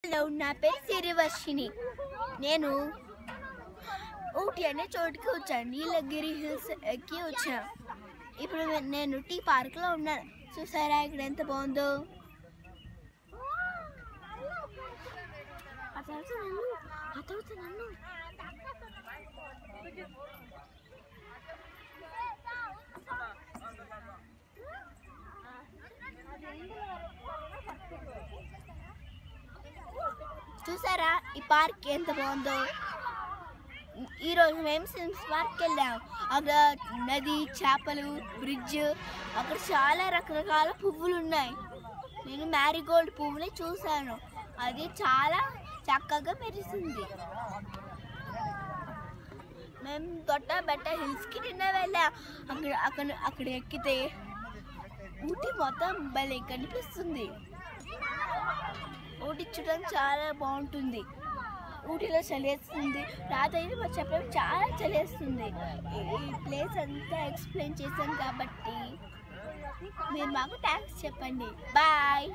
Hello, నా పేరు సిరివర్షిని. నేను ఊటీ అనే చోటుకి వచ్చాను. నీలగిరి హిల్స్ ఎక్కి వచ్చాను. ఇప్పుడు నేను టీ పార్క్లో ఉన్నాను. చూసారా ఇక్కడ ఎంత బాగుందో. చూసారా ఈ పార్క్ ఎంత బాగుందో. ఈరోజు మేము సిమ్స్ పార్క్ వెళ్ళాము. అక్కడ నది, చేపలు, బ్రిడ్జ్, అక్కడ చాలా రకరకాల పువ్వులు ఉన్నాయి. నేను మ్యారీగోల్డ్ పువ్వుని చూశాను. అది చాలా చక్కగా మెరిసింది. మేము దొడ్డబెట్ట హిల్స్కి నిన్న వెళ్ళాం. అక్కడ ఎక్కితే ఊటీ మొత్తం భలే కనిపిస్తుంది. ఊటీ చూడడం చాలా బాగుంటుంది. ఊటీలో చలేస్తుంది. రాత్రి మా చెప్పడం చాలా చలేస్తుంది. ఈ ప్లేస్ అంతా ఎక్స్ప్లెయిన్ చేశాను కాబట్టి మీరు మాకు థ్యాంక్స్ చెప్పండి. బాయ్.